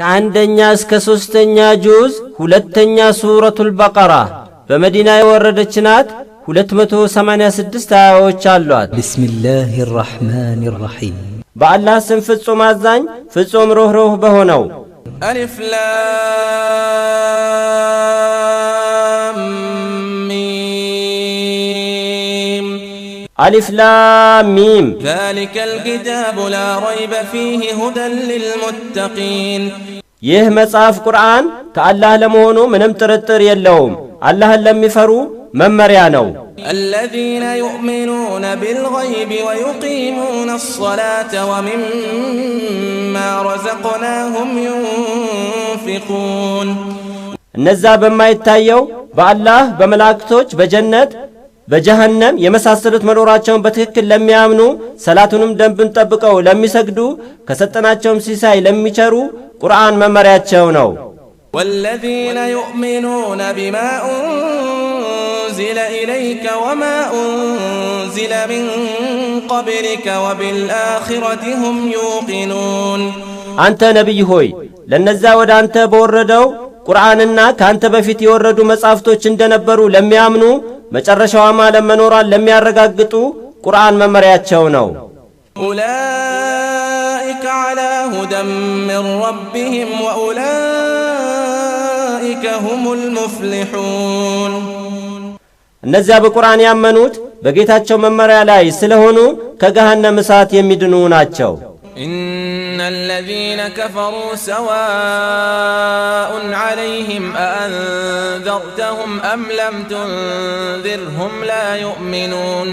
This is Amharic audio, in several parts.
ከአንደኛ እስከ 3ኛ ጁዝ ሁለተኛ ሱረቱል በቀራ በመዲና የወረደች ናት። 286 አያዎች አሏት። ቢስሚላሂር ረህማኒር ረሂም በአላህ ስም ፍጹም አዛኝ ፍጹም ሩህሩህ በሆነው። አሊፍ ላም ሚም አሊፍ ላም ሚም ዛሊከል ኪታቡ ላ ረይበ ፊሂ ሁደን ሊልሙተቂን ይህ መጽሐፍ ቁርአን ከአላህ ለመሆኑ ምንም ጥርጥር የለውም አላህን ለሚፈሩ መመሪያ ነው። الذين يؤمنون بالغيب ويقيمون الصلاة ومما رزقناهم ينفقون እነዛ በማይታየው በአላህ በመላእክቶች በጀነት በጀሃነም የመሳሰሉት መኖራቸውን በትክክል ለሚያምኑ ሰላቱንም ደንብን ጠብቀው ለሚሰግዱ ከሰጠናቸውም ሲሳይ ለሚቸሩ ቁርአን መመሪያቸው ነው። والذين يؤمنون بما أنزل إليك وما أنزل من قبلك وبالآخرة هم يوقنون أنت نبي هوي لنزا ود أنت بوردو قرآننا كأنت بفيت يوردو مصافتو چندنبرو لم يامنو مچرشوا ما لما نورا لم يرغاقتو قرآن ممرياتشو نو. أولئك على هدى من ربهم وأولئك هم المفلحون እነዚያ በቁርአን ያመኑት በጌታቸው መመሪያ ላይ ስለሆኑ ከገሃነም እሳት የሚድኑ ናቸው። إن الذين كفروا سواء عليهم أأنذرتهم أم لم تنذرهم لا يؤمنون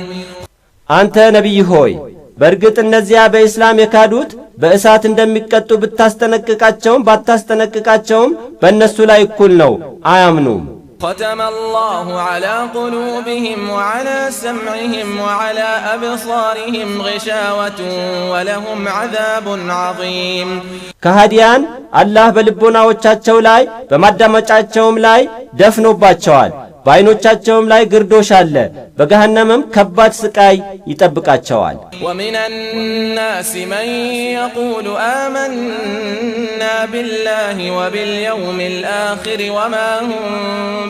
አንተ ነብይ ሆይ በርግጥ እነዚያ በእስላም የካዱት በእሳት እንደሚቀጡ ብታስተነቅቃቸውም ባታስተነቅቃቸውም በእነሱ ላይ እኩል ነው አያምኑም። ختم الله على قلوبهم وعلى سمعهم وعلى أبصارهم غشاوة ولهم عذاب عظيم ከሃዲያን አላህ በልቦናዎቻቸው ላይ በማዳመጫቸውም ላይ ደፍኖባቸዋል። በአይኖቻቸውም ላይ ግርዶሽ አለ። በገሃነምም ከባድ ስቃይ ይጠብቃቸዋል። ومن الناس من يقول آمنا بالله وباليوم الآخر وما هم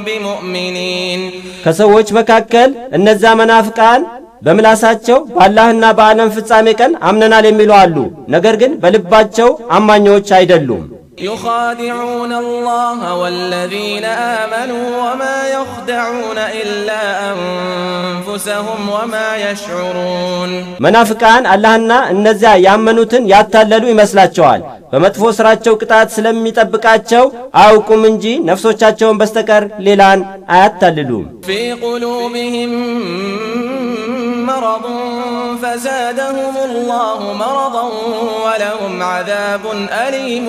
بمؤمنين ከሰዎች መካከል እነዛ መናፍቃን በምላሳቸው በአላህና በዓለም ፍጻሜ ቀን አምነናል የሚሉ አሉ። ነገር ግን በልባቸው አማኞች አይደሉም። يخادعون الله والذين آمنوا وما يخدعون إلا أنفسهم وما يشعرون መናፍቃን አላህና እነዚያ ያመኑትን ያታለሉ ይመስላቸዋል። በመጥፎ ስራቸው ቅጣት ስለሚጠብቃቸው አውቁም እንጂ ነፍሶቻቸውን በስተቀር ሌላን አያታልሉም። في قلوبهم مرض فزادهم الله مرضا ولهم عذاب أليم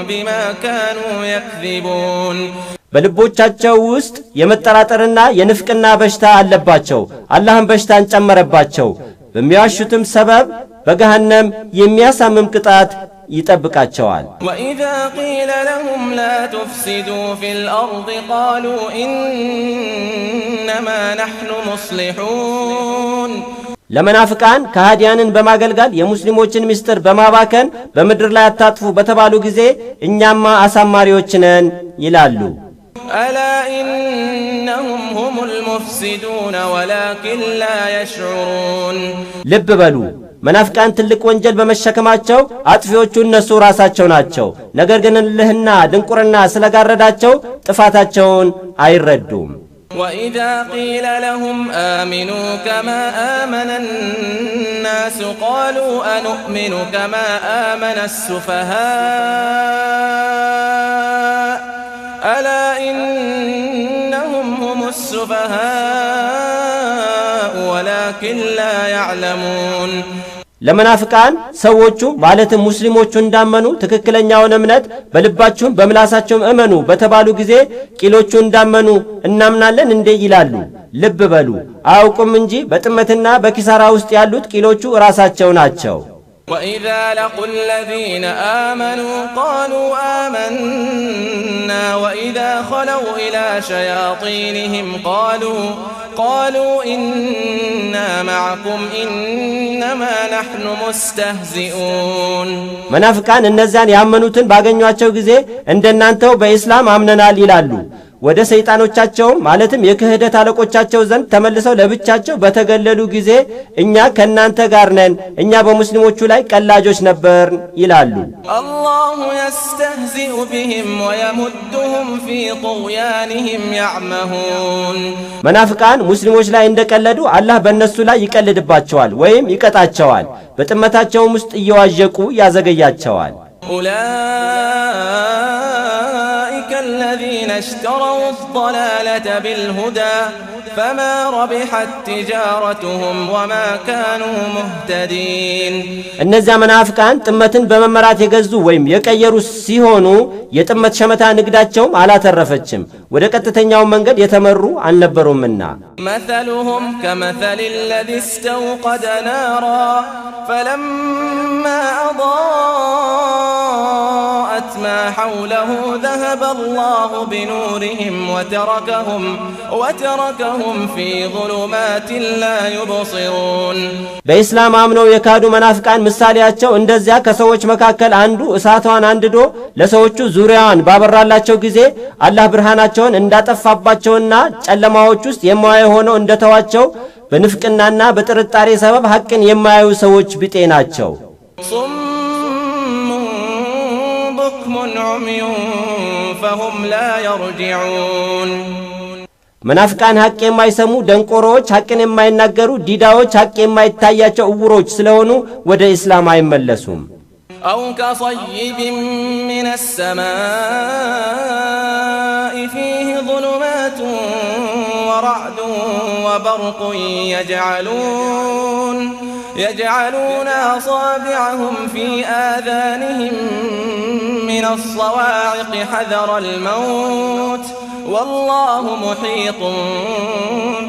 بما كانوا يكذبون በልቦቻቸው ውስጥ የመጠራጠርና የንፍቅና በሽታ አለባቸው። አላህም በሽታን ጨመረባቸው። በሚያሹትም ሰበብ በገሃነም የሚያሳምም ቅጣት ይጠብቃቸዋል። وإذا قيل لهم لا تفسدوا في الأرض قالوا إنما نحن مصلحون ለመናፍቃን ከሃዲያንን በማገልገል የሙስሊሞችን ምስጢር በማባከን በመድር ላይ አታጥፉ በተባሉ ጊዜ እኛማ አሳማሪዎች ነን ይላሉ። ألا إنهم هم المفسدون ولكن لا يشعرون ልብ በሉ መናፍቃን ትልቅ ወንጀል በመሸከማቸው አጥፊዎቹ እነሱ ራሳቸው ናቸው። ነገር ግን እልህና ድንቁርና ስለጋረዳቸው ጥፋታቸውን አይረዱም። وإذا قيل لهم آمنوا كما آمن الناس قالوا أنؤمن كما آمن السفهاء ألا إنهم هم السفهاء ولكن لا يعلمون ለመናፍቃን ሰዎቹ ማለትም ሙስሊሞቹ እንዳመኑ ትክክለኛውን እምነት በልባቸውም በምላሳቸውም እመኑ በተባሉ ጊዜ ቂሎቹ እንዳመኑ እናምናለን እንዴ ይላሉ። ልብ በሉ አውቁም እንጂ በጥመትና በኪሳራ ውስጥ ያሉት ቂሎቹ ራሳቸው ናቸው። وإذا لقوا الذين آمنوا قالوا آمنا منا وإذا خلوا إلى شياطينهم قالوا إنا معكم إنما نحن مستهزئون منافقان እነዚያን ያመኑትን ባገኟቸው ጊዜ እንደናንተው በእስላም አምነናል ይላሉ ወደ ሰይጣኖቻቸው ማለትም የክህደት አለቆቻቸው ዘንድ ተመልሰው ለብቻቸው በተገለሉ ጊዜ እኛ ከናንተ ጋር ነን እኛ በሙስሊሞቹ ላይ ቀላጆች ነበር ይላሉ الله يستهزئ بهم ويمدهم في طغيانهم يعمهون መናፍቃን ሙስሊሞች ላይ እንደቀለዱ አላህ በእነሱ ላይ ይቀልድባቸዋል ወይም ይቀጣቸዋል በጥመታቸው ውስጥ እየዋዠቁ ያዘገያቸዋል الذين اشتروا الضلالة بالهدى فما ربحت تجارتهم وما كانوا مهتدين እነዚያ መናፍቃን ጥመትን በመመራት የገዙ ወይም የቀየሩ ሲሆኑ የጥመት ሸመታ ንግዳቸው አላተረፈችም ወደ ቀጥተኛው መንገድ የተመሩ አልነበሩምና مثلهم كمثل الذي استوقد نارا فلما أضاءت ما حوله ذهب الله بنورهم وتركهم في ظلمات لا يبصرون በእስላም አምነው የካዱ መናፍቃን ምሳሌያቸው እንደዚያ ከሰዎች መካከል አንዱ እሳቷን አንድዶ ለሰዎቹ ዙሪያዋን ባበራላቸው ጊዜ አላህ ብርሃናቸውን እንዳጠፋባቸውና ጨለማዎች ውስጥ የማያዩ ሆነው እንደተዋቸው በንፍቅናና በጥርጣሬ ሰበብ ሐቅን የማያዩ ሰዎች ቢጤ ናቸው بكم عمي فهم لا يرجعون መናፍቃን ሐቅ የማይሰሙ ደንቆሮች ሐቅን የማይናገሩ ዲዳዎች ሐቅ የማይታያቸው እውሮች ስለሆኑ ወደ እስላም አይመለሱም أو كصيب من السماء فيه ظلمات ورعد وبرق يجعلون أصابعهم في آذانهم من الصواعق حذر الموت والله محيط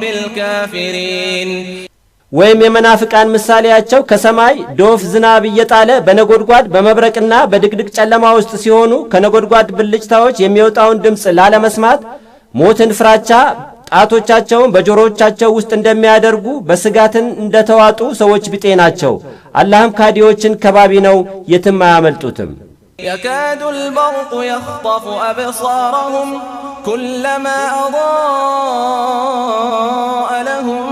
بالكافرين ወይም የመናፍቃን ምሳሌያቸው ከሰማይ ዶፍ ዝናብ እየጣለ በነጎድጓድ በመብረቅና በድግድግ ጨለማ ውስጥ ሲሆኑ ከነጎድጓድ ብልጭታዎች የሚወጣውን ድምጽ ላለመስማት ሞትን ፍራቻ ጣቶቻቸውን በጆሮቻቸው ውስጥ እንደሚያደርጉ በስጋትን እንደተዋጡ ሰዎች ቢጤ ናቸው አላህም ካዲዎችን ከባቢ ነው የትም አያመልጡትም يكاد البرق يخطف أبصارهم كلما أضاء لهم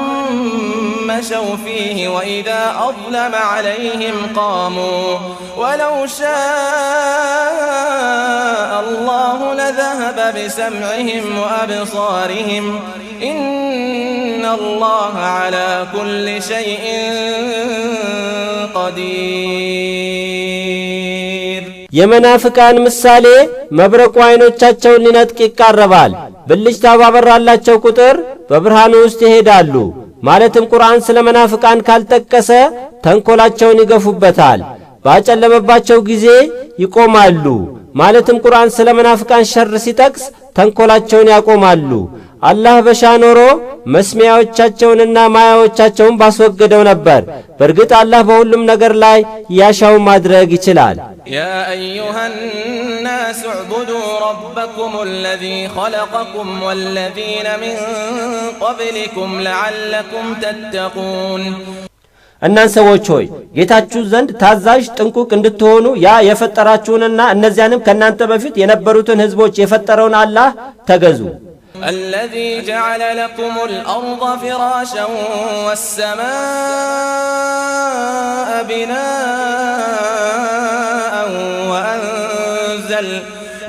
مشوا فيه وإذا أظلم عليهم قاموا ولو شاء الله لذهب بسمعهم وأبصارهم إن الله على كل شيء قدير የመናፍቃን ምሳሌ መብረቁ አይኖቻቸውን ሊነጥቅ ይቃረባል ብልጭታ ባበራላቸው ቁጥር በብርሃኑ ውስጥ ይሄዳሉ ማለትም ቁርአን ስለ መናፍቃን ካልጠቀሰ ተንኮላቸውን ይገፉበታል ባጨለመባቸው ጊዜ ይቆማሉ ማለትም ቁርአን ስለ መናፍቃን ሸር ሲጠቅስ ተንኮላቸውን ያቆማሉ አላህ በሻኖሮ መስሚያዎቻቸውንና ማያዎቻቸውን ባስወገደው ነበር በርግጥ አላህ በሁሉም ነገር ላይ ያሻው ማድረግ ይችላል يا أيها الناس اعبدوا ربكم الذي خلقكم والذين من قبلكم لعلكم تتقون እናንተ ሰዎች ሆይ ጌታችሁ ዘንድ ታዛዥ ጥንቁቅ እንድትሆኑ ያ የፈጠራችሁንና እነዚያንም ከናንተ በፊት የነበሩትን ህዝቦች የፈጠረውን አላህ ተገዙ الذي جعل لكم الأرض فراشا والسماء بناء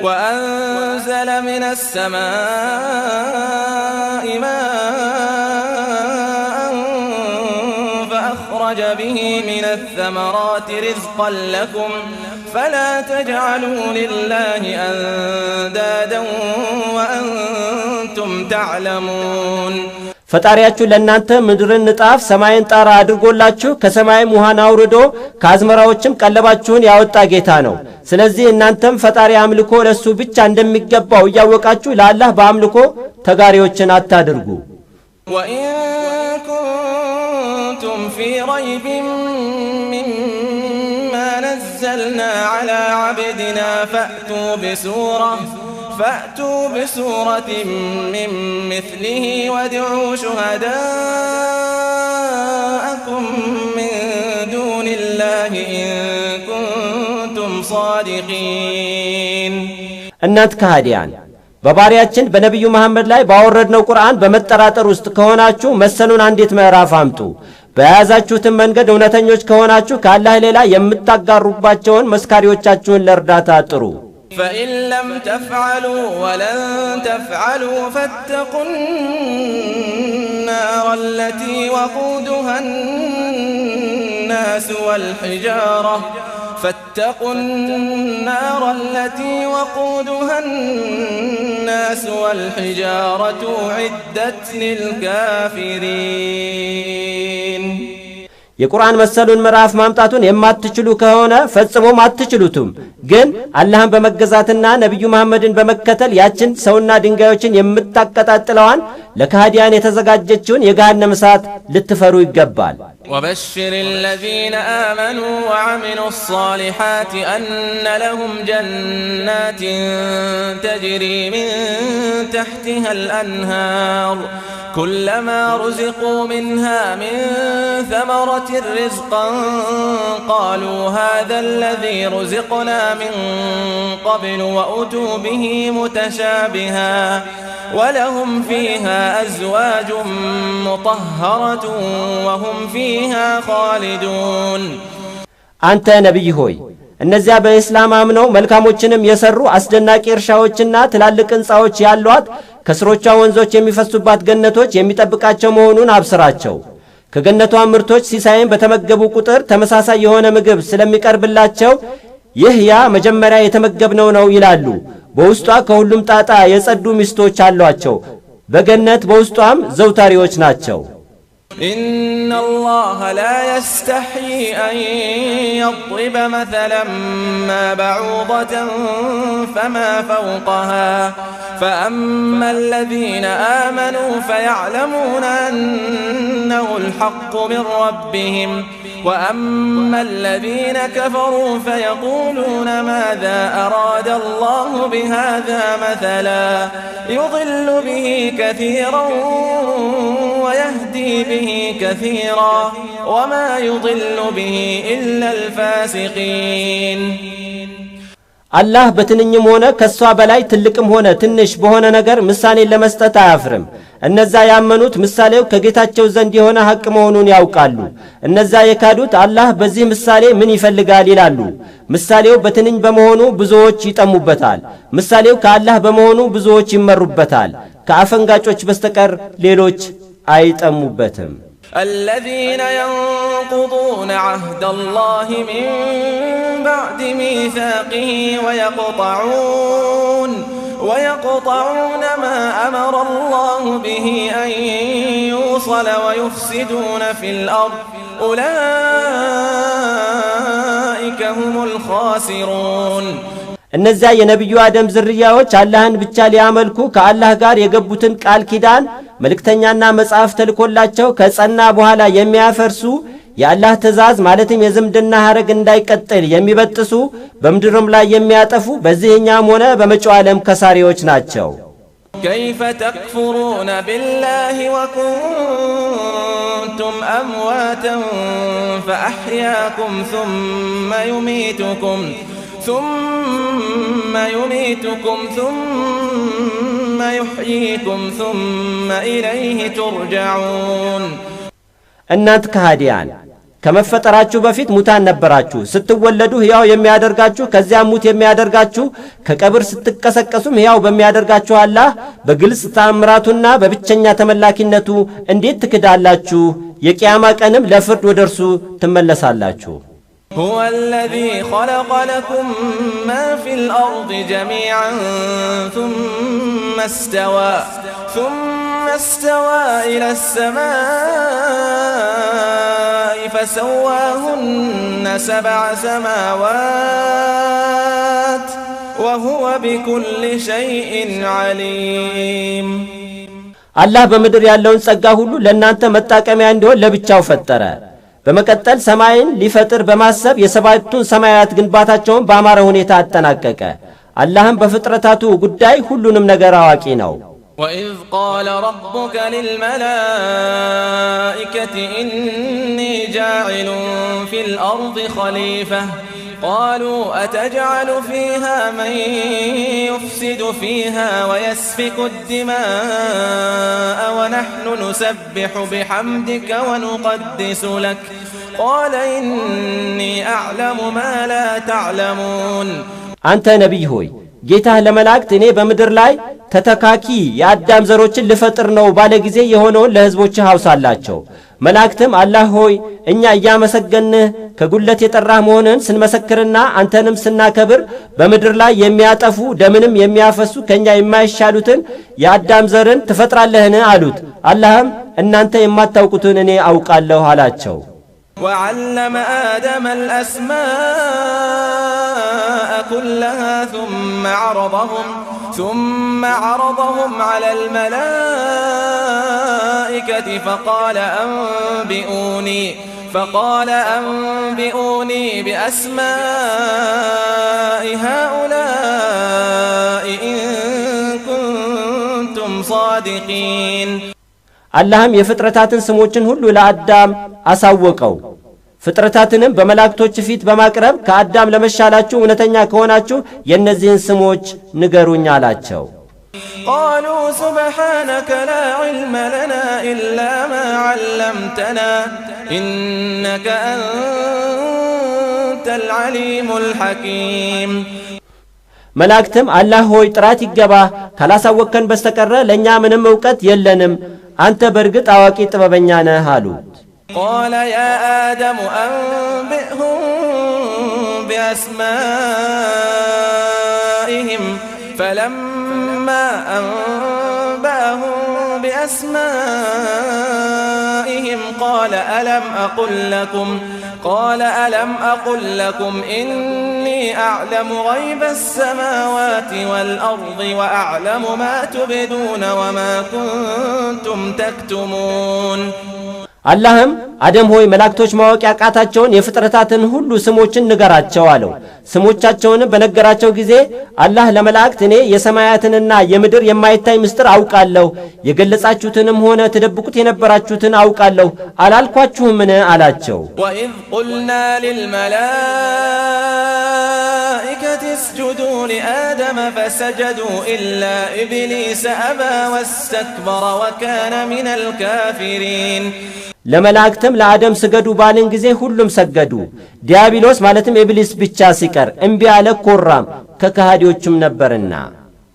وأنزل من السماء ماء فأخرج به من الثمرات رزقا لكم فلا تجعلوا لله أندادا وأنتم تعلمون ፈጣሪያችሁ ለእናንተ ምድርን ንጣፍ ሰማይን ጣራ አድርጎላችሁ ከሰማይም ውሃን አውርዶ ከአዝመራዎችም ቀለባችሁን ያወጣ ጌታ ነው ስለዚህ እናንተም ፈጣሪ አምልኮ ለሱ ብቻ እንደሚገባው ያወቃችሁ ለአላህ በአምልኮ ተጋሪዎችን አታድርጉ وإن كنتم في ريب مما نزلنا على عبدنا فأتوا بسورة من مثله وادعوا شهداءكم من دون الله إن كنتم صادقين እናንተ ከሃዲያን በባሪያችን በነብዩ መሐመድ ላይ ባወረድነው ቁርአን በመጠራጠር ውስጥ ከሆናችሁ መሰሉን አንዲት ምዕራፍ አምጡ በያዛችሁትም መንገድ እውነተኞች ከሆናችሁ ከአላህ ሌላ የምታጋሩባቸውን መስካሪዎቻችሁን ለርዳታ ጥሩ فإن لم تفعلوا ولن تفعلوا فاتقوا النار التي وقودها الناس والحجارة فاتقوا النار التي وقودها الناس والحجارة أعدت للكافرين የቁርአን መሰሉን ምዕራፍ ማምጣቱን የማትችሉ ከሆነ ፈጽሞም አትችሉትም ግን አላህን በመገዛትና ነብዩ መሐመድን በመከተል ያችን ሰውና ድንጋዮችን የምታቀጣጥለዋን ለካህዲያን የተዘጋጀችውን የገሃነም እሳት ልትፈሩ ይገባል وبشر الذين آمنوا وعملوا الصالحات أن لهم جنات تجري من تحتها الأنهار كلما رزقوا منها من ثمرة رزقا قالوا هذا الذي رزقنا من قبل وأتوا به متشابها ولهم فيها أزواج مطهرة وهم فيها خالدون أنت نبي هوي እነዚያ በእስላም አምነው መልካሞችንም የሰሩ አስደናቂ እርሻዎችና ትላልቅ ሕንጻዎች ያሏት ከስሮቿ ወንዞች የሚፈሱባት ገነቶች የሚጠብቃቸው መሆኑን አብስራቸው ከገነቷ ምርቶች ሲሳይን በተመገቡ ቁጥር ተመሳሳይ የሆነ ምግብ ስለሚቀርብላቸው ይህ ያ መጀመሪያ የተመገብነው ነው ይላሉ በውስጧ ከሁሉም ጣጣ የጸዱ ሚስቶች አሏቸው በገነት በውስጧም ዘውታሪዎች ናቸው إن الله لا يستحي أن يضرب مثلا ما بعوضة فما فوقها فأما الذين آمنوا فيعلمون أنه الحق من ربهم وأما الذين كفروا فيقولون ماذا أراد الله بهذا مثلا يضل به كثيرا ويهدي به كثيرا وما يضل به إلا الفاسقين አላህ በትንኝም ሆነ ከሷ በላይ ትልቅም ሆነ ትንሽ በሆነ ነገር ምሳሌ ለመስጠት አያፍርም እነዛ ያመኑት ምሳሌው ከጌታቸው ዘንድ የሆነ ሐቅ መሆኑን ያውቃሉ እነዛ የካዱት አላህ በዚህ ምሳሌ ምን ይፈልጋል ይላሉ ምሳሌው በትንኝ በመሆኑ ብዙዎች ይጠሙበታል ምሳሌው ከአላህ በመሆኑ ብዙዎች ይመሩበታል ከአፈንጋጮች በስተቀር ሌሎች አይጠሙበትም الذين ينقضون عهد الله من بعد ميثاقه ويقطعون ما أمر الله به أن يوصل ويفسدون في الأرض أولئك هم الخاسرون እነዚያ የነብዩ አደም ዝርያዎች አላህን ብቻ ሊያመልኩ ከአላህ ጋር የገቡትን ቃል ኪዳን መልእክተኛና መጽሐፍ ተልኮላቸው ከጸና በኋላ የሚያፈርሱ የአላህ ትእዛዝ ማለትም የዝምድና ሐረግ እንዳይቀጥል የሚበጥሱ በምድርም ላይ የሚያጠፉ በዚህኛም ሆነ በመጪው ዓለም ከሳሪዎች ናቸው كيف تكفرون بالله وكنتم أمواتا فأحياكم ثم يميتكم ثم يحييكم ثم إليه ترجعون እናንተ ከሃዲያን ከመፈጠራችሁ በፊት ሙታን ነበራችሁ ስትወለዱ ሕያው የሚያደርጋችሁ ከዚያም ሙት የሚያደርጋችሁ ከቀብር ስትቀሰቀሱም ሕያው በሚያደርጋችሁ አላህ በግልጽ ተአምራቱና በብቸኛ ተመላኪነቱ እንዴት ትክዳላችሁ የቂያማ ቀንም ለፍርድ ወደርሱ ትመለሳላችሁ هو الذي خلق لكم ما في الأرض جميعا ثم استوى إلى السماء فسواهن 7 سماوات وهو بكل شيء عليم الله በምድር ያለውን ጸጋ ሁሉ ለእናንተ መጣቀሚያ እንዲሆን ለብቻው ፈጠረ በመቀጠል ሰማይን ሊፈጥር በማሰብ የሰባቱን ሰማያት ግንባታቸውን በአማረ ሁኔታ አጠናቀቀ አላህም በፍጥረታቱ ጉዳይ ሁሉንም ነገር አዋቂ ነው። وإذ قال ربك للملائكة إني جاعل في الأرض خليفة قالوا أتجعل فيها من يفسد فيها ويسفك الدماء ونحن نسبح بحمدك ونقدس لك قال إني أعلم ما لا تعلمون أنت نبي هوي ጌታህ ለመላእክት እኔ በመድር ላይ ተተካኪ የአዳም ዘሮችን ልፈጥር ነው ባለ ጊዜ የሆነውን ለህዝቦችህ አውሳላቸው። መላእክትም አላህ ሆይ እኛ ያመሰገንህ ከጉለት የጠራህ መሆንን ስንመሰክርና አንተንም ስናከብር በመድር ላይ የሚያጠፉ ደምንም የሚያፈሱ ከኛ የማይሻሉትን የአዳም ዘርን ትፈጥራለህን አሉት። አላህም እናንተ የማታውቁትን እኔ አውቃለሁ አላቸው። وعلم آدم الأسماء كلها ثم عرضهم على الملائكة فقال أنبئوني بأسماء هؤلاء إن كنتم صادقين አላህም የፍጥረታትን ስሞችን ሁሉ ለአዳም አሳወቀው። ፍጥረታትንም በመላእክቶች ፊት በማቅረብ ከአዳም ለመሻላችሁ እውነተኛ ከሆናችሁ የእነዚህን ስሞች ንገሩኝ አላቸው። قالوا سبحانك لا علم لنا إلا ما علمتنا إنك أنت العليم الحكيم መላእክትም አላህ ሆይ ጥራት ይገባ ካላሳወቅከን በስተቀር ለኛ ምንም ዕውቀት የለንም አንተ በርግጥ አዋቂ ጥበበኛ ነህ አሉት። قال يا آدم أنبئهم بأسمائهم فلما أنبأهم بأسمائهم قال ألم أقل لكم إني أعلم غيب السماوات والأرض وأعلم ما تبدون وما كنتم تكتمون አላህም አደም ሆይ መላእክቶች ማወቅ ያቃታቸውን የፍጥረታትን ሁሉ ስሞችን ንገራቸው አለው። ስሞቻቸውን በነገራቸው ጊዜ አላህ ለመላእክት እኔ የሰማያትንና የምድር የማይታይ ምስጢር አውቃለሁ፣ የገለጻችሁትንም ሆነ ተደብቁት የነበራችሁትን አውቃለሁ አላልኳችሁምን አላቸው። وإذ قلنا للملائكة اسجدوا لآدم فسجدوا إلا إبليس أبى واستكبر وكان من الكافرين ለመላእክትም ለአደም ስገዱ ባልን ጊዜ ሁሉም ሰገዱ። ዲያብሎስ ማለትም ኢብሊስ ብቻ ሲቀር እምቢ አለ ኮራም ከካህዲዎችም ነበርና።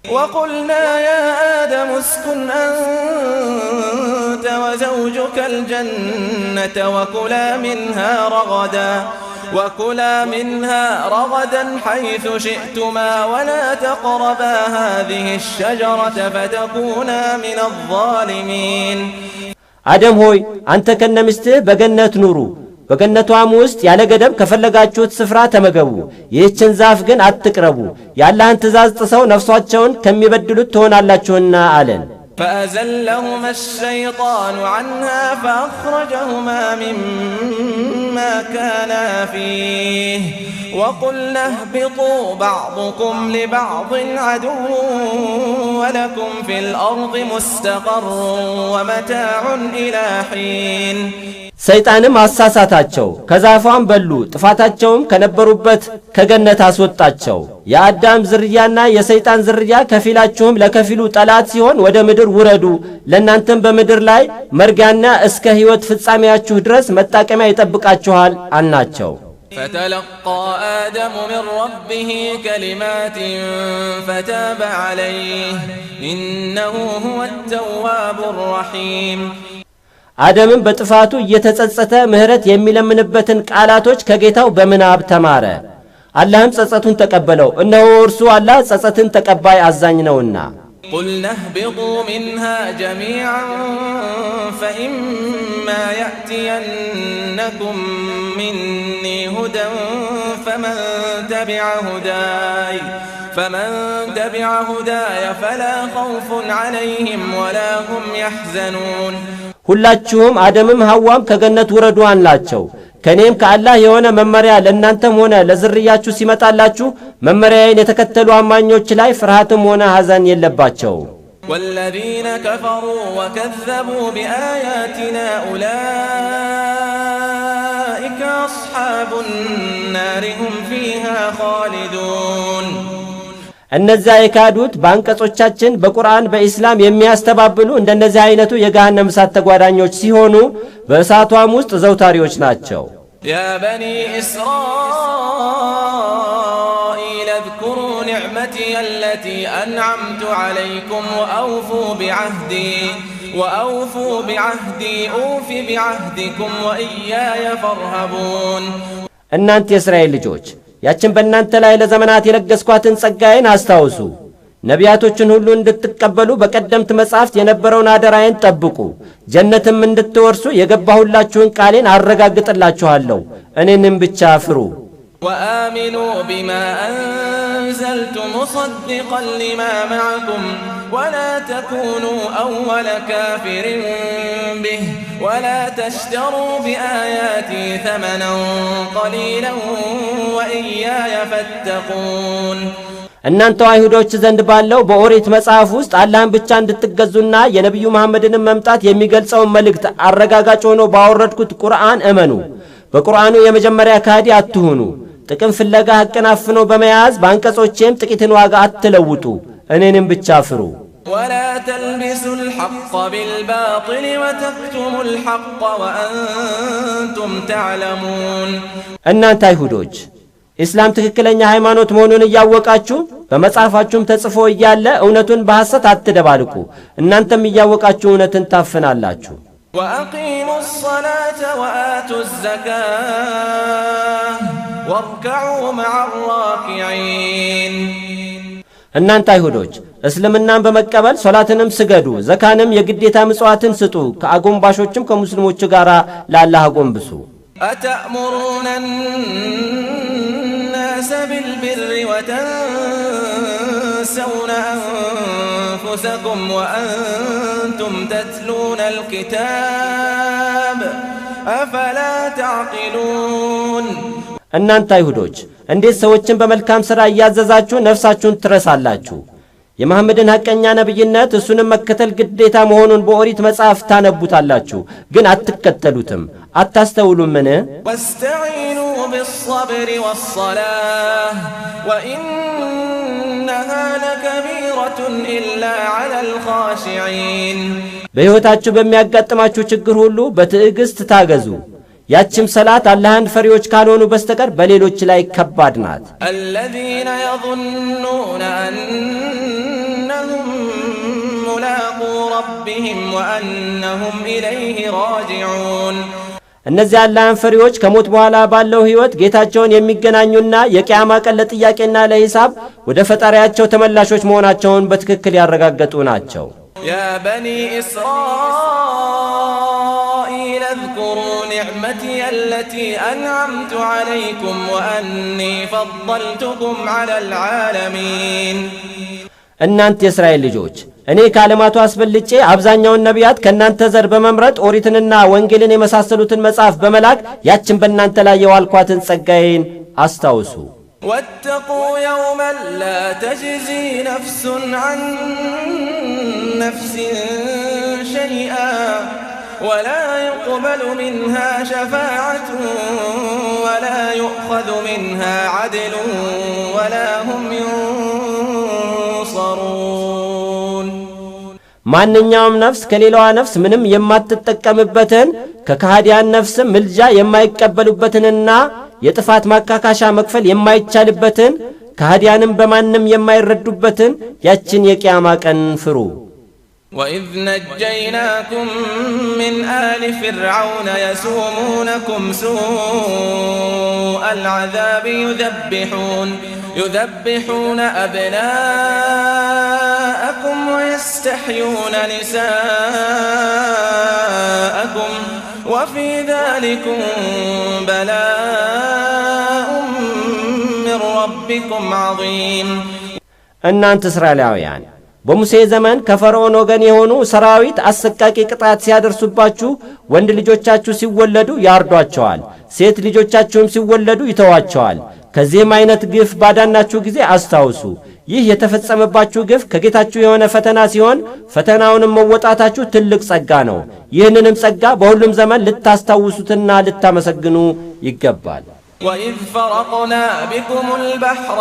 وقلنا يا آدم اسكن أنت وزوجك الجنة وكلا منها رغدا حيث شئتما ولا تقربا هذه الشجرة فتكونا من الظالمين አደም ሆይ አንተ ከነምስትህ በገነት ኑሩ፣ በገነቷም ውስጥ ያለ ገደብ ከፈለጋችሁት ስፍራ ተመገቡ፣ ይህችን ዛፍ ግን አትቅረቡ፣ የአላህን ትእዛዝ ጥሰው ነፍሳቸውን ከሚበድሉት ትሆናላችሁና አለን። فأزلهما الشيطان عنها فأخرجهما مما كانا فيه وقلنا اهبطوا بعضكم لبعض عدو ولكم في الأرض مستقر ومتاع إلى حين ሰይጣንም አሳሳታቸው፣ ከዛፏም በሉ፣ ጥፋታቸውም ከነበሩበት ከገነት አስወጣቸው። የአዳም ዝርያና የሰይጣን ዝርያ ከፊላችሁም ለከፊሉ ጠላት ሲሆን ወደ ምድር ውረዱ፣ ለእናንተም በምድር ላይ መርጊያና እስከ ሕይወት ፍጻሜያችሁ ድረስ መጣቀሚያ ይጠብቃችኋል አልናቸው። فتلقى آدم من ربه كلمات فتاب عليه إنه هو التواب الرحيم አደምም በጥፋቱ እየተጸጸተ ምህረት የሚለምንበትን ቃላቶች ከጌታው በምናብ ተማረ። አላህም ጸጸቱን ተቀበለው፣ እነሆ እርሱ አላህ ጸጸትን ተቀባይ አዛኝ ነውና። قلنا اهبطوا منها جميعا فإما يأتينكم مني هدى فمن تبع هداي فلا خوف عليهم ولا هم يحزنون ሁላችሁም አደምም ሐዋም ከገነት ውረዱ አላቸው። ከኔም ከአላህ የሆነ መመሪያ ለእናንተም ሆነ ለዝርያችሁ ሲመጣላችሁ መመሪያዬን የተከተሉ አማኞች ላይ ፍርሃትም ሆነ ሐዘን የለባቸው። والذين كفروا وكذبوا بآياتنا أولئك أصحاب النار هم فيها خالدون እነዛ የካዱት ባንቀጾቻችን በቁርአን በእስላም የሚያስተባብሉ እንደነዚህ አይነቱ የገሃነም እሳት ተጓዳኞች ሲሆኑ በእሳቷም ውስጥ ዘውታሪዎች ናቸው። يا بني إسرائيل اذكروا نعمتي التي أنعمت عليكم وأوفوا بعهدي أوف بعهدكم وإياي فارهبون እናንተ የእስራኤል ልጆች ያችን በእናንተ ላይ ለዘመናት የለገስኳትን ጸጋዬን አስታውሱ። ነቢያቶችን ሁሉ እንድትቀበሉ በቀደምት መጻሕፍት የነበረውን አደራዬን ጠብቁ። ጀነትም እንድትወርሱ የገባሁላችሁን ቃሌን አረጋግጥላችኋለሁ። እኔንም ብቻ ፍሩ። وآمنوا بما أنزلت مصدقا لما معكم ولا تكونوا أول كافر به ولا تشتروا بآياتي ثمنا قليلا وإياي فاتقون እናንተ አይሁዶች ዘንድ ባለው በኦሪት መጽሐፍ ውስጥ አላህን ብቻ እንድትገዙና የነብዩ መሐመድንም መምጣት የሚገልጸውን መልእክት አረጋጋጭ ሆኖ ባወረድኩት ቁርአን እመኑ። በቁርአኑ የመጀመሪያ ካዲ አትሁኑ። ጥቅም ፍለጋ ሐቅን አፍኖ በመያዝ ባንቀጾቼም ጥቂትን ዋጋ አትለውጡ። እኔንም ብቻ ፍሩ። ولا تلبسوا الحق بالباطل وتكتموا الحق وأنتم تعلمون እናንተ አይሁዶች ኢስላም ትክክለኛ ሃይማኖት መሆኑን እያወቃችሁ በመጽሐፋችሁም ተጽፎ እያለ እውነቱን በሐሰት አትደባልቁ። እናንተም እያወቃችሁ እውነትን ታፍናላችሁ። وأقيموا الصلاة وآتوا الزكاة واركعوا مع الراكعين እናንተ አይሁዶች እስልምናን በመቀበል ሶላትንም ስገዱ፣ ዘካንም የግዴታ ምጽዋትን ስጡ፣ ከአጎንባሾችም ከሙስሊሞች ጋር ለአላህ አጎንብሱ። أتأمرون الناس بالبر وتنسون أنفسكم وأنتم تتلون الكتاب أفلا تعقلون እናንተ አይሁዶች እንዴት ሰዎችን በመልካም ሥራ እያዘዛችሁ ነፍሳችሁን ትረሳላችሁ? የመሐመድን ሐቀኛ ነብይነት እሱንም መከተል ግዴታ መሆኑን በኦሪት መጽሐፍ ታነቡታላችሁ፣ ግን አትከተሉትም። አታስተውሉምን? ወስተዒኑ ቢስሰብሪ ወሰላህ ወኢነሃ ለከቢረቱን ኢላ ዐለል ኻሺዒን በሕይወታችሁ በሚያጋጥማችሁ ችግር ሁሉ በትዕግሥት ታገዙ። ያችም ሰላት አላህን ፈሪዎች ካልሆኑ በስተቀር በሌሎች ላይ ከባድ ናት። الذين يظنون أنهم ملاقو ربهم وأنهم إليه راجعون እነዚህ አላህን ፈሪዎች ከሞት በኋላ ባለው ሕይወት ጌታቸውን የሚገናኙና የቂያማ ቀን ለጥያቄና ለሂሳብ ወደ ፈጣሪያቸው ተመላሾች መሆናቸውን በትክክል ያረጋገጡ ናቸው። يا بني إسرائيل اذكروا نعمتي التي أنعمت عليكم وأني فضلتكم على العالمين እናንተ የእስራኤል ልጆች እኔ ከዓለማቱ አስበልጬ አብዛኛውን ነቢያት ከእናንተ ዘር በመምረጥ ኦሪትንና ወንጌልን የመሳሰሉትን መጽሐፍ በመላክ ያችን በእናንተ ላይ የዋልኳትን ጸጋዬን አስታውሱ። واتقوا يوما لا تجزي نفس عن نفس شيئا ولا يقبل منها شفاعة ولا يؤخذ منها عدل ولا هم ينصرون ማንኛውም ነፍስ ከሌላዋ ነፍስ ምንም የማትጠቀምበትን ከካህዲያን ነፍስ ምልጃ የማይቀበሉበትንና የጥፋት ማካካሻ መክፈል የማይቻልበትን ካህዲያንም በማንም የማይረዱበትን ያችን የቂያማ ቀን ፍሩ። وإذ نجيناكم من آل فرعون يسومونكم سوء العذاب يذبحون أبناءكم ويستحيون نساءكم وفي ذلكم بلاء من ربكم عظيم እናንተ እስራኤላውያን በሙሴ ዘመን ከፈርዖን ወገን የሆኑ ሰራዊት አሰቃቂ ቅጣት ሲያደርሱባችሁ ወንድ ልጆቻችሁ ሲወለዱ ያርዷቸዋል፣ ሴት ልጆቻችሁም ሲወለዱ ይተዋቸዋል። ከዚህም አይነት ግፍ ባዳናችሁ ጊዜ አስታውሱ። ይህ የተፈጸመባችሁ ግፍ ከጌታችሁ የሆነ ፈተና ሲሆን ፈተናውንም መወጣታችሁ ትልቅ ጸጋ ነው። ይህንንም ጸጋ በሁሉም ዘመን ልታስታውሱትና ልታመሰግኑ ይገባል። وإذ فرقنا بكم البحر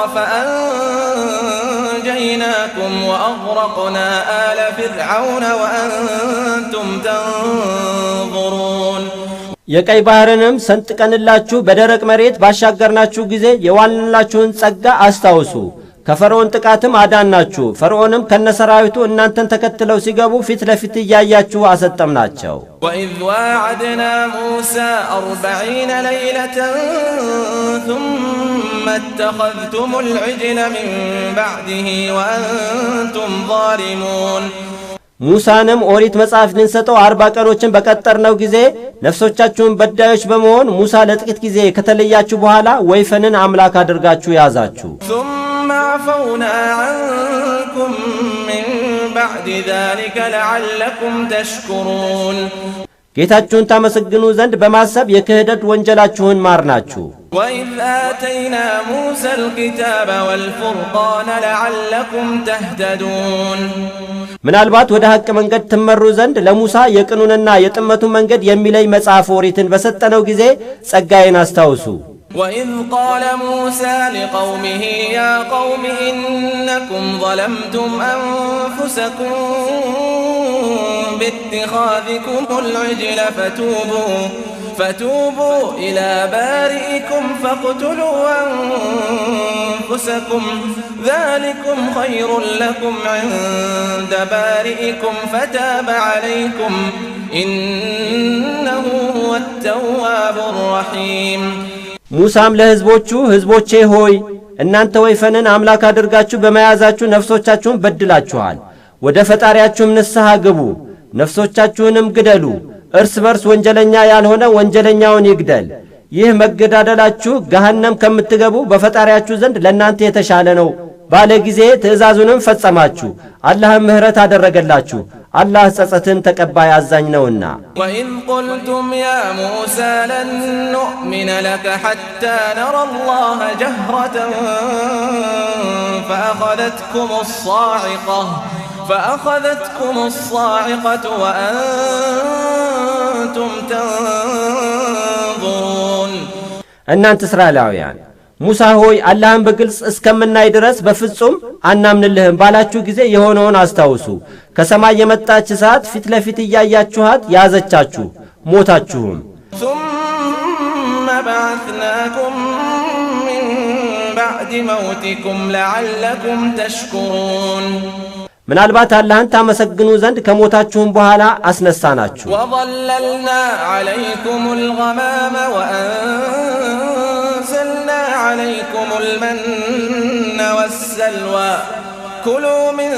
فأنجيناكم وأغرقنا آل فرعون وأنتم تنظرون የቀይ ባህርንም ሰንጥቀንላችሁ በደረቅ መሬት ባሻገርናችሁ ጊዜ የዋልንላችሁን ጸጋ አስታውሱ። ከፈርዖን ጥቃትም አዳናችሁ። ፈርዖንም ከነሰራዊቱ እናንተን ተከትለው ሲገቡ ፊት ለፊት እያያችሁ አሰጠምናቸው። وإذ واعدنا موسى 40 ليلة ثم اتخذتم العجل من بعده وأنتم ظالمون ሙሳንም ኦሪት መጽሐፍ ልንሰጠው 40 ቀኖችን በቀጠርነው ጊዜ ነፍሶቻችሁን በዳዮች በመሆን ሙሳ ለጥቂት ጊዜ ከተለያችሁ በኋላ ወይፈንን አምላክ አድርጋችሁ ያዛችሁ። ثم عفونا عنكم من بعد ذلك لعلكم تشكرون ጌታችሁን ታመሰግኑ ዘንድ በማሰብ የክህደት ወንጀላችሁን ማርናችሁ። وإذ آتينا موسى الكتاب والفرقان لعلكم تهتدون ምናልባት ወደ ሐቅ መንገድ ትመሩ ዘንድ ለሙሳ የቅኑንና የጥመቱን መንገድ የሚለይ መጽሐፍ ኦሪትን በሰጠነው ጊዜ ጸጋዬን አስታውሱ። وإذ قال موسى لقومه يا قوم إنكم ظلمتم أنفسكم باتخاذكم العجل فتوبوا إلى بارئكم فاقتلوا أنفسكم ذلكم خير لكم عند بارئكم فتاب عليكم إنه هو التواب الرحيم ሙሳም ለሕዝቦቹ ሕዝቦቼ ሆይ እናንተ ወይፈንን አምላክ አድርጋችሁ በመያዛችሁ ነፍሶቻችሁን በድላችኋል። ወደ ፈጣሪያችሁም ንስሐ ግቡ፣ ነፍሶቻችሁንም ግደሉ። እርስ በርስ ወንጀለኛ ያልሆነ ወንጀለኛውን ይግደል። ይህ መገዳደላችሁ ገሃነም ከምትገቡ በፈጣሪያችሁ ዘንድ ለእናንተ የተሻለ ነው ባለ ጊዜ ትእዛዙንም ፈጸማችሁ። አላህም ምህረት አደረገላችሁ። አላህ ጸጸትን ተቀባይ አዛኝ ነውና። وإذ قلتم يا موسى لن نؤمن لك حتى نرى الله جهرة فأخذتكم الصاعقة وأنتم تنظرون እናንተ እስራኤላውያን ሙሳ ሆይ አላህን በግልጽ እስከምናይ ድረስ በፍጹም አናምንልህም ባላችሁ ጊዜ የሆነውን አስታውሱ። ከሰማይ የመጣች እሳት ፊት ለፊት እያያችኋት ያዘቻችሁ፣ ሞታችሁም። ثم بعثناكم من بعد موتكم لعلكم تشكرون ምናልባት አላህን ታመሰግኑ ዘንድ ከሞታችሁም በኋላ አስነሳናችሁ። وظللنا عليكم الغمام وأنزلنا عليكم المن والسلوى كلوا من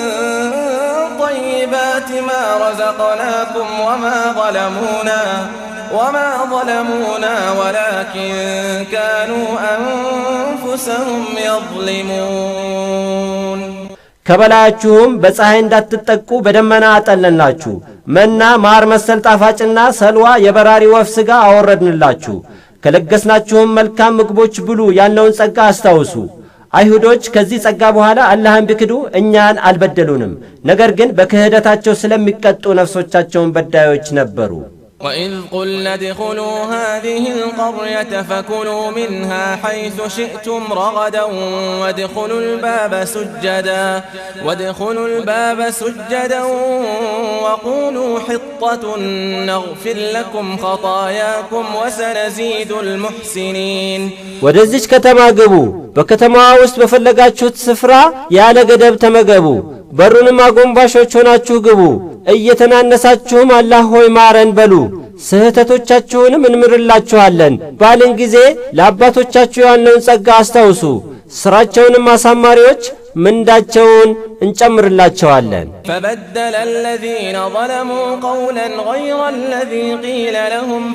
طيبات ما رزقناكم وما ظلمونا ولكن كانوا أنفسهم يظلمون ከበላያችሁም በፀሐይ እንዳትጠቁ በደመና አጠለልናችሁ። መና ማር መሰል ጣፋጭና ሰልዋ የበራሪ ወፍ ሥጋ አወረድንላችሁ። ከለገስናችሁም መልካም ምግቦች ብሉ ያለውን ጸጋ አስታውሱ። አይሁዶች ከዚህ ጸጋ በኋላ አላህን ቢክዱ እኛን አልበደሉንም፣ ነገር ግን በክህደታቸው ስለሚቀጡ ነፍሶቻቸውን በዳዮች ነበሩ። وإذ قلنا ادخلوا هذه القرية فكلوا منها حيث شئتم رغدا وادخلوا الباب سجدا وقولوا حطة نغفر لكم خطاياكم وسنزيد المحسنين ወደዚች ከተማ ግቡ፣ በከተማዋ ውስጥ በፈለጋችሁት ስፍራ ያለ ገደብ ተመገቡ፣ በሩንም አጎንባሾች ሆናችሁ ግቡ። እየተናነሳችሁም አላህ ሆይ ማረን በሉ፣ ስህተቶቻችሁንም እንምርላችኋለን ባልን ጊዜ ለአባቶቻችሁ ያለውን ጸጋ አስታውሱ። ስራቸውንም አሳማሪዎች ምንዳቸውን እንጨምርላቸዋለን። فبدل الذين ظلموا قولا غير الذي قيل لهم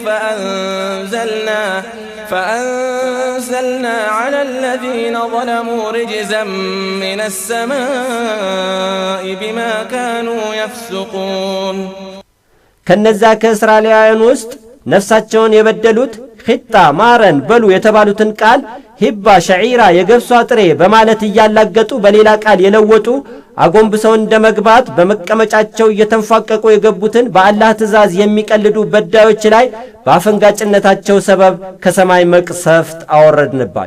فأنزلنا على الذين ظلموا رجزا من السماء بما كانوا يفسقون ከነዛ ከእስራኤላውያን ውስጥ ነፍሳቸውን የበደሉት ኺጣ ማረን በሉ የተባሉትን ቃል ሂባ ሸዒራ የገብሷ ጥሬ በማለት እያላገጡ በሌላ ቃል የለወጡ አጎንብሰው እንደመግባት በመቀመጫቸው እየተንፋቀቁ የገቡትን በአላህ ትእዛዝ የሚቀልዱ በዳዮች ላይ በአፈንጋጭነታቸው ሰበብ ከሰማይ መቅሰፍት አወረድንባቸው።